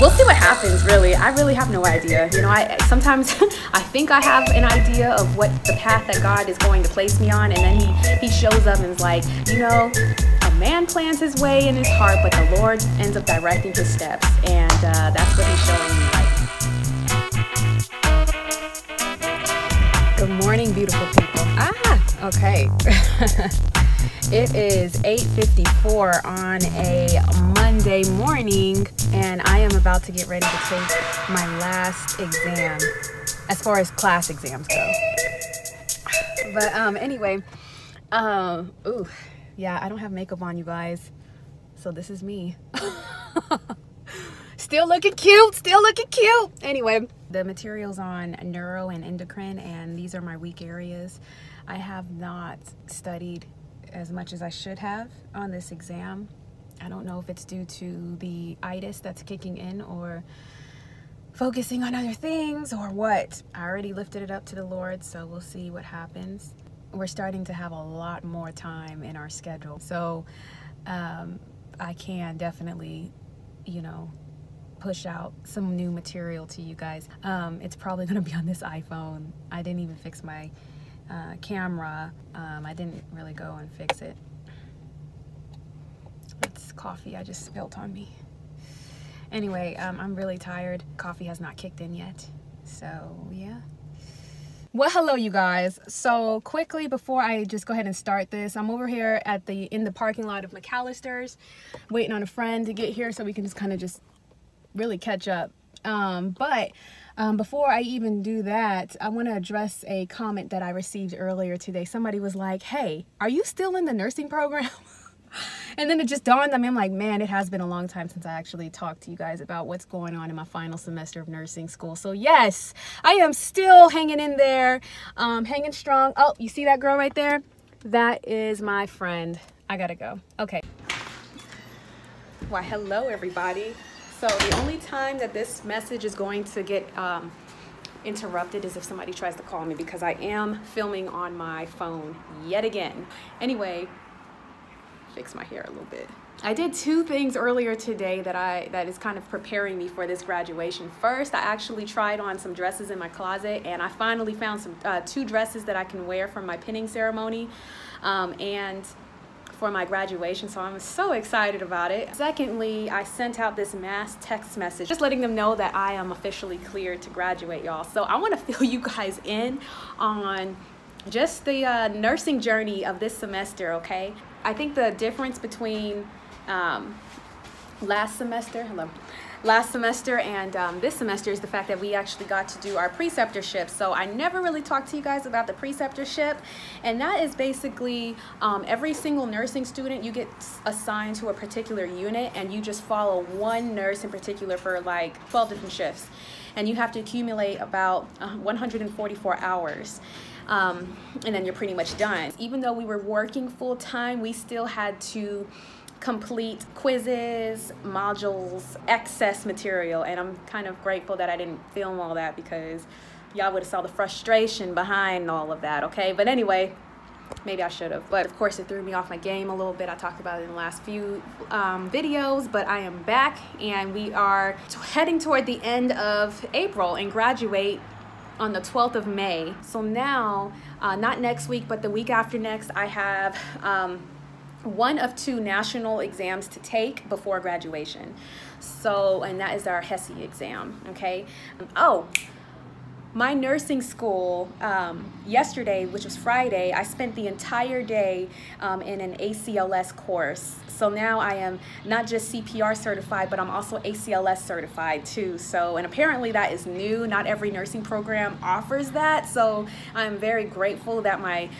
we'll see what happens, really. I really have no idea. You know, I sometimes I think I have an idea of what the path that God is going to place me on, and then he shows up and is like, you know, a man plans his way in his heart, but the Lord ends up directing his steps, and that's what he's showing me right now. Good morning, beautiful people. Okay. It is 8:54 on a Monday morning, and I am about to get ready to take my last exam as far as class exams go. But anyway, ooh, yeah, I don't have makeup on, you guys, so this is me. Still looking cute, still looking cute. Anyway, the material's on neuro and endocrine, and these are my weak areas. I have not studied as much as I should have on this exam. I don't know if it's due to the itis that's kicking in, or focusing on other things, or what. I already lifted it up to the Lord, so we'll see what happens. We're starting to have a lot more time in our schedule, so I can definitely, you know, push out some new material to you guys. It's probably gonna be on this iPhone. I didn't even fix my camera. I didn't really go and fix it. It's coffee I just spilled on me. Anyway, I'm really tired. Coffee has not kicked in yet, so yeah. Well, hello you guys. So quickly, before I just go ahead and start this, I'm over here at in the parking lot of McAllister's, waiting on a friend to get here so we can just kind of just really catch up. Before I even do that, I want to address a comment that I received earlier today. Somebody was like, hey, are you still in the nursing program? And then it just dawned on me, I'm like, man, it has been a long time since I actually talked to you guys about what's going on in my final semester of nursing school. So yes, I am still hanging in there, hanging strong. Oh, you see that girl right there? That is my friend. I gotta go. Okay. Why, hello everybody. So the only time that this message is going to get interrupted is if somebody tries to call me, because I am filming on my phone yet again. Anyway, fix my hair a little bit. I did two things earlier today that is kind of preparing me for this graduation. First, I actually tried on some dresses in my closet, and I finally found some two dresses that I can wear for my pinning ceremony and for my graduation, so I'm so excited about it. Secondly, I sent out this mass text message just letting them know that I am officially cleared to graduate, y'all. So I want to fill you guys in on just the nursing journey of this semester, okay? I think the difference between last semester and this semester is the fact that we actually got to do our preceptorship. So I never really talked to you guys about the preceptorship, and that is basically every single nursing student, you get assigned to a particular unit, and you just follow one nurse in particular for like 12 different shifts, and you have to accumulate about 144 hours. And then you're pretty much done. Even though we were working full-time, we still had to complete quizzes, modules, excess material, and I'm kind of grateful that I didn't film all that, because y'all would have saw the frustration behind all of that, okay? But anyway, maybe I should have, but of course it threw me off my game a little bit. I talked about it in the last few videos, but I am back, and we are heading toward the end of April and graduate on the 12th of May. So now, not next week, but the week after next, I have one of two national exams to take before graduation. So, and that is our HESI exam, okay? Oh, my nursing school, yesterday, which was Friday, I spent the entire day in an ACLS course. So now I am not just CPR certified, but I'm also ACLS certified too. So, and apparently that is new. Not every nursing program offers that. So I'm very grateful that my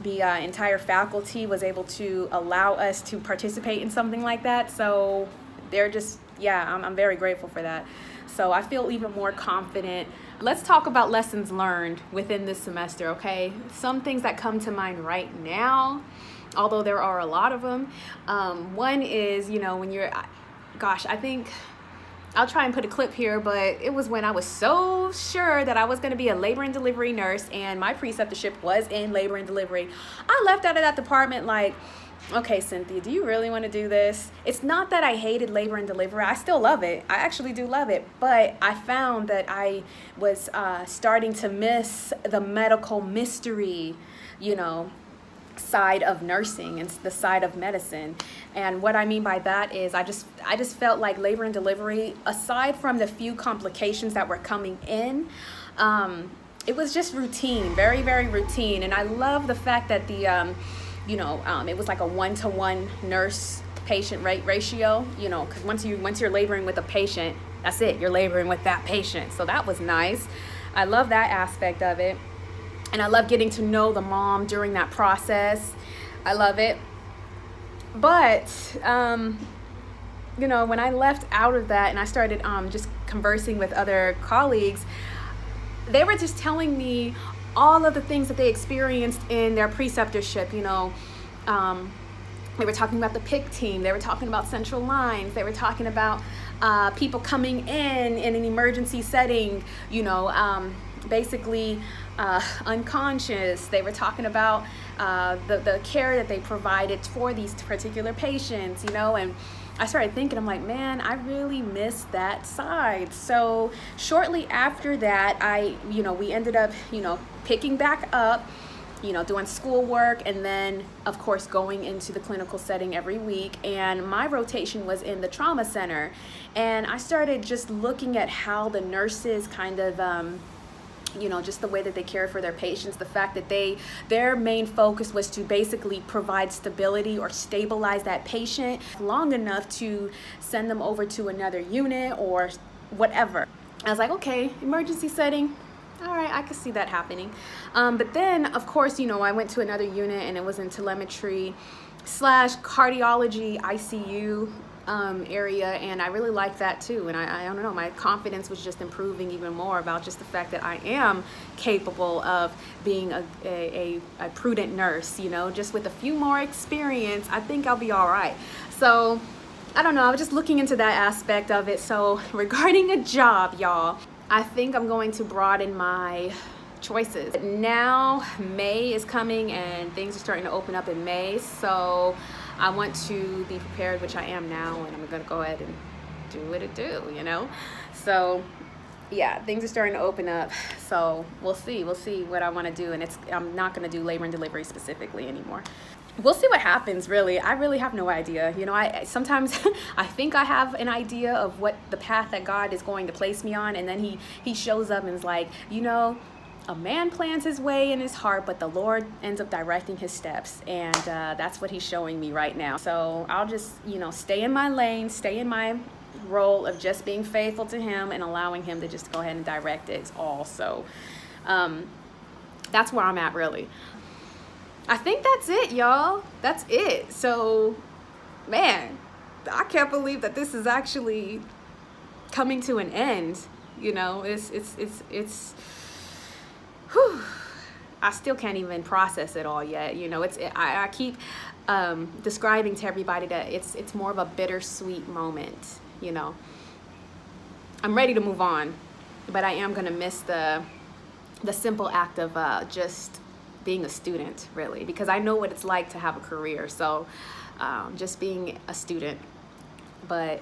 the entire faculty was able to allow us to participate in something like that. So they're just, yeah, I'm very grateful for that. So I feel even more confident. Let's talk about lessons learned within this semester, okay? Some things that come to mind right now, although there are a lot of them. One is, you know, when you're, gosh, I think, I'll try and put a clip here, but it was when I was so sure that I was going to be a labor and delivery nurse, and my preceptorship was in labor and delivery. I left out of that department like okay, Cynthia, do you really want to do this? It's not that I hated labor and delivery. I still love it. I actually do love it. But I found that I was starting to miss the medical mystery, you know, side of nursing and the side of medicine. And what I mean by that is I just felt like labor and delivery, aside from the few complications that were coming in, it was just routine, very, very routine. And I love the fact that the it was like a 1-to-1 nurse-patient ratio, you know, because once you're laboring with a patient, that's it, you're laboring with that patient. So that was nice. I love that aspect of it. And I love getting to know the mom during that process. I love it. But, you know, when I left out of that and I started just conversing with other colleagues, they were just telling me all of the things that they experienced in their preceptorship. You know, they were talking about the PIC team. They were talking about central lines. They were talking about people coming in an emergency setting, you know, basically unconscious. They were talking about the care that they provided for these particular patients, you know, and I started thinking, I'm like, man, I really miss that side. So shortly after that, we ended up, you know, picking back up, you know, doing schoolwork, and then of course going into the clinical setting every week. And my rotation was in the trauma center, and I started just looking at how the nurses kind of you know, just the way that they care for their patients, the fact that their main focus was to basically provide stability or stabilize that patient long enough to send them over to another unit or whatever. I was like, okay, emergency setting, all right, I could see that happening. But then, of course, you know, I went to another unit, and it was in telemetry / cardiology ICU area, and I really liked that too. And I don't know, my confidence was just improving even more about just the fact that I am capable of being a prudent nurse, you know, just with a few more experience, I think I'll be all right. So I don't know, I was just looking into that aspect of it. So regarding a job, y'all, I think I'm going to broaden my choices. Now May is coming and things are starting to open up in May, so I want to be prepared, which I am now, and I'm gonna go ahead and do what it do, you know? So yeah, things are starting to open up, so we'll see what I want to do. And I'm not gonna do labor and delivery specifically anymore. We'll see what happens, really. I really have no idea. You know, I sometimes I think I have an idea of what the path that God is going to place me on, and then he shows up and is like, you know, a man plans his way in his heart, but the Lord ends up directing his steps. And that's what he's showing me right now. So I'll just, you know, stay in my lane, stay in my role of just being faithful to him and allowing him to just go ahead and direct it all. So that's where I'm at, really. I think that's it, y'all. That's it. So, man, I can't believe that this is actually coming to an end. You know, it's whew, I still can't even process it all yet. You know, I keep describing to everybody that it's more of a bittersweet moment. You know, I'm ready to move on, but I am gonna miss the simple act of just being a student, really, because I know what it's like to have a career. So just being a student. But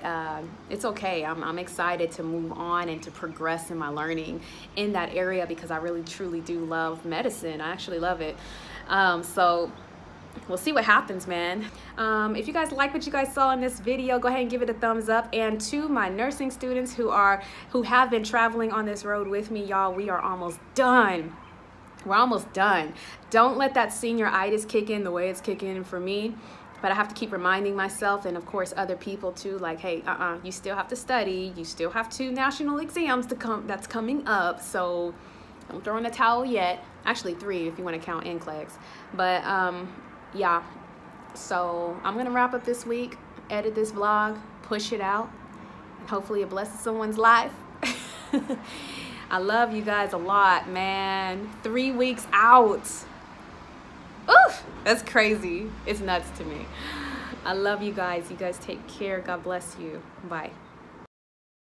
it's okay. I'm excited to move on and to progress in my learning in that area, because I really truly do love medicine. I actually love it. So we'll see what happens, man. If you guys like what you guys saw in this video, go ahead and give it a thumbs up. And to my nursing students who have been traveling on this road with me, y'all, we are almost done. We're almost done. Don't let that senioritis kick in the way it's kicking in for me. But I have to keep reminding myself, and of course other people too, like, hey, you still have to study. You still have 2 national exams that's coming up. So don't throw in the towel yet. Actually 3 if you want to count NCLEX. But yeah. So I'm gonna wrap up this week, edit this vlog, push it out, and hopefully it blesses someone's life. I love you guys a lot, man. 3 weeks out. Oof, that's crazy. It's nuts to me. I love you guys. You guys take care. God bless you. Bye.